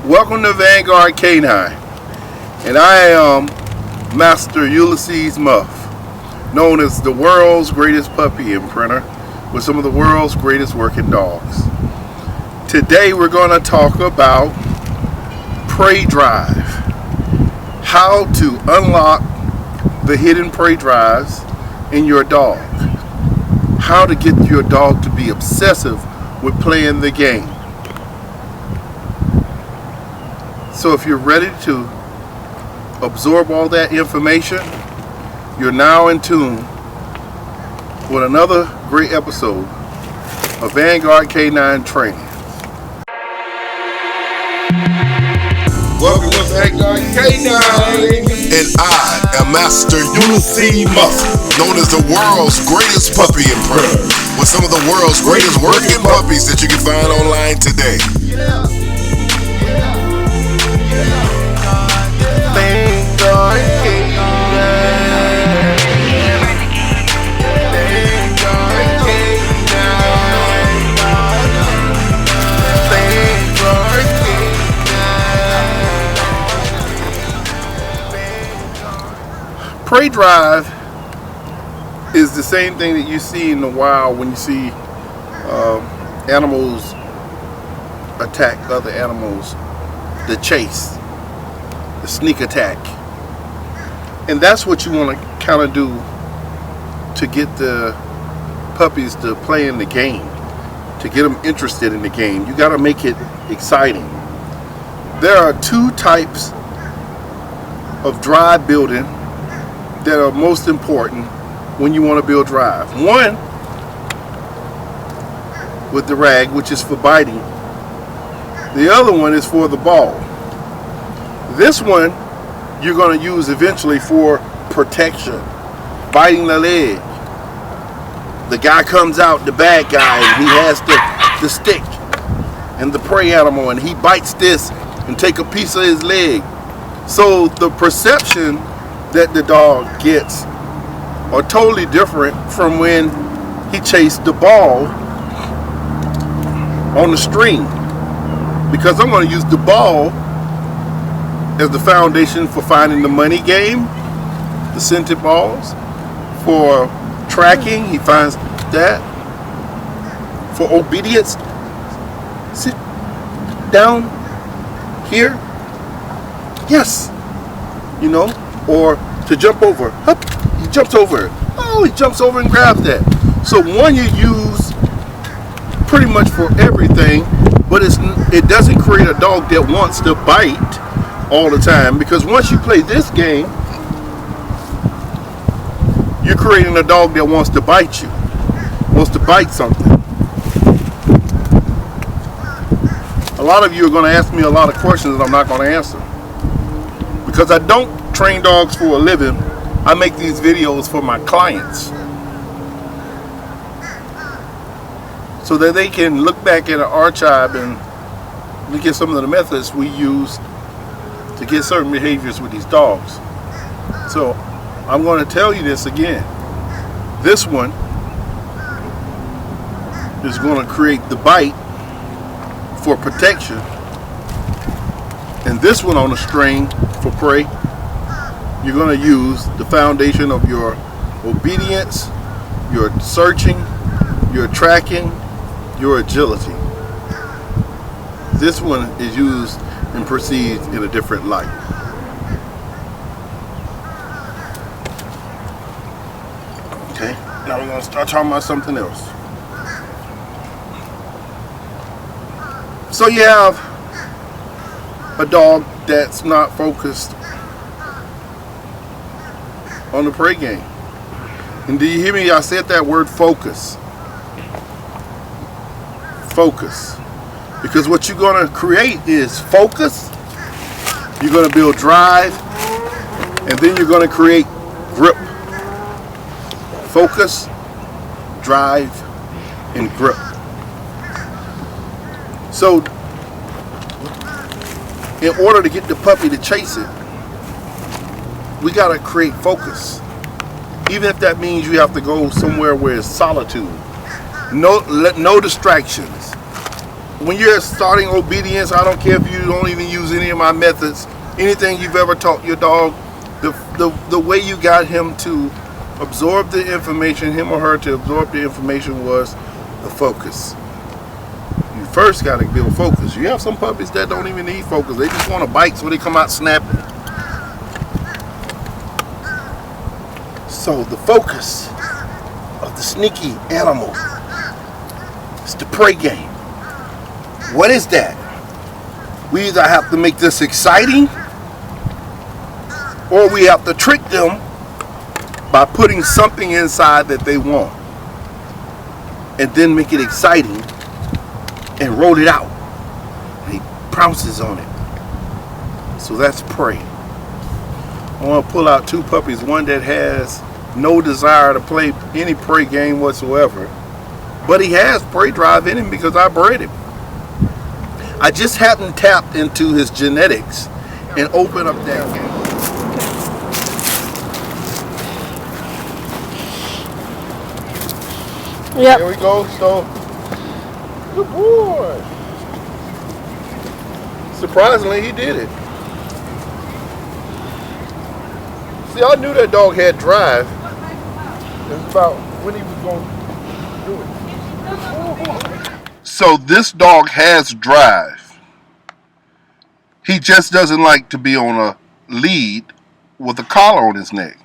Welcome to Vanguard Canine, and I am Master Ulysses Muff, known as the world's greatest puppy imprinter with some of the world's greatest working dogs. Today we're going to talk about prey drive, how to unlock the hidden prey drives in your dog, how to get your dog to be obsessive with playing the game. So if you're ready to absorb all that information, you're now in tune with another great episode of Vanguard Canine Training. Welcome to Vanguard Canine. And I am Master ULYSEEMUFFJR, known as the world's greatest puppy imprinter, with some of the world's greatest working puppies that you can find online today. Prey drive is the same thing that you see in the wild when you see animals attack other animals, the chase, the sneak attack. And that's what you want to kind of do to get the puppies to play in the game, to get them interested in the game. You got to make it exciting. There are two types of drive building that are most important when you want to build drive. One, with the rag, which is for biting. The other one is for the ball. This one you're going to use eventually for protection, biting the leg. The guy comes out, the bad guy, and he has the stick and the prey animal, and he bites this and take a piece of his leg. So the perception that the dog gets are totally different from when he chased the ball on the string, because I'm going to use the ball as the foundation for finding the money game, the scented balls. For tracking, he finds that. For obedience, sit down here, yes, you know. Or to jump over, hup, he jumps over it. Oh, he jumps over and grabs that. So one you use pretty much for everything, but it doesn't create a dog that wants to bite all the time, because once you play this game, you're creating a dog that wants to bite you, wants to bite something. A lot of you are going to ask me a lot of questions that I'm not going to answer, because I don't train dogs for a living. I make these videos for my clients so that they can look back at an archive and look at some of the methods we use to get certain behaviors with these dogs. So I'm going to tell you this again. This one is going to create the bite for protection, and this one on the string for prey, you're going to use the foundation of your obedience, your searching, your tracking, your agility. This one is used and perceived in a different light. Okay, now we're going to start talking about something else. So you have a dog that's not focused on the prey game. And do you hear me? I said that word focus. Focus. Because what you're going to create is focus, you're going to build drive, and then you're going to create grip. Focus, drive, and grip. So in order to get the puppy to chase it, we got to create focus. Even if that means you have to go somewhere where it's solitude. No distractions. when you're starting obedience, I don't care if you don't even use any of my methods, anything you've ever taught your dog, the way you got him to absorb the information, him or her to absorb the information, was the focus. You first got to build focus. You have some puppies that don't even need focus. They just want to bite, so they come out snapping. So the focus of the sneaky animal is the prey game. What is that? We either have to make this exciting, or we have to trick them by putting something inside that they want, and then make it exciting and roll it out. He pounces on it. So that's prey. I want to pull out two puppies, one that has no desire to play any prey game whatsoever, but he has prey drive in him because I bred him. I just hadn't tapped into his genetics and opened up that game. Yep. Here we go. So, good boy. Surprisingly, he did it. See, I knew that dog had drive. It's about when he was going to do it. So this dog has drive. He just doesn't like to be on a lead with a collar on his neck.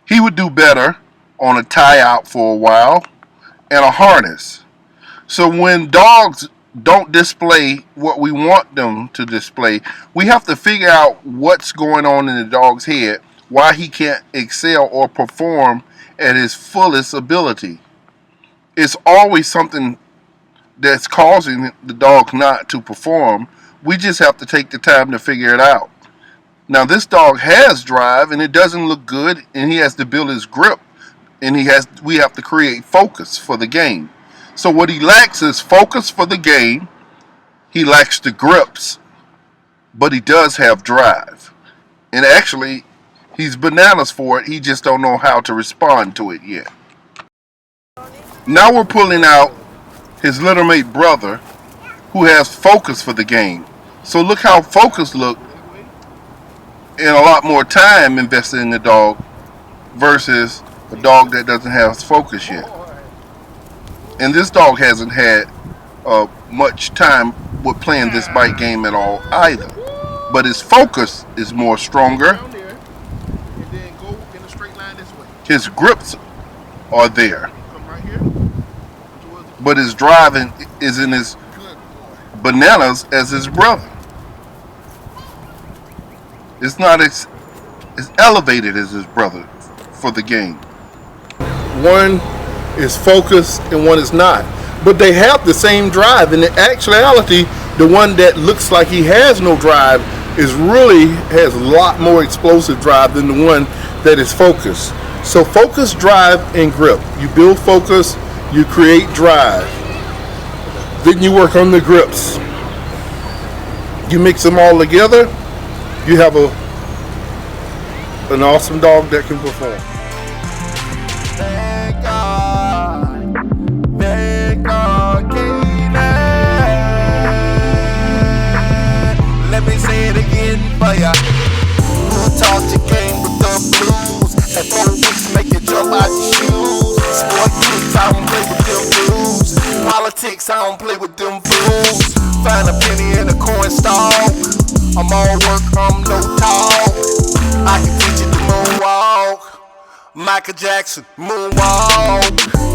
He would do better on a tie out for a while and a harness. So when dogs don't display what we want them to display, we have to figure out what's going on in the dog's head, why he can't excel or perform at his fullest ability. It's always something that's causing the dog not to perform. We just have to take the time to figure it out. Now this dog has drive and it doesn't look good, and he has to build his grip, and we have to create focus for the game. So what he lacks is focus for the game. He lacks the grips, but he does have drive. And actually, he's bananas for it. He just don't know how to respond to it yet. Now we're pulling out his litter-mate brother, who has focus for the game. So look how focus look, and a lot more time invested in the dog versus a dog that doesn't have focus yet. And this dog hasn't had much time with playing this bite game at all either. But his focus is more stronger. His grips are there. But his driving is in his bananas as his brother. It's not as elevated as his brother for the game. One is focused and one is not. But they have the same drive. In actuality, the one that looks like he has no drive has a lot more explosive drive than the one that is focused. So focus, drive, and grip. You build focus, you create drive. Then you work on the grips. You mix them all together, you have an awesome dog that can perform. Let me say it again for ya. Talk your game with the blues. That focus make you jump out your shoes. Sport kicks, I don't play with them dudes. Politics, I don't play with them fools. Find a penny in a coin stall. I'm all work, I'm no talk. I can teach you the moonwalk. Michael Jackson, moonwalk.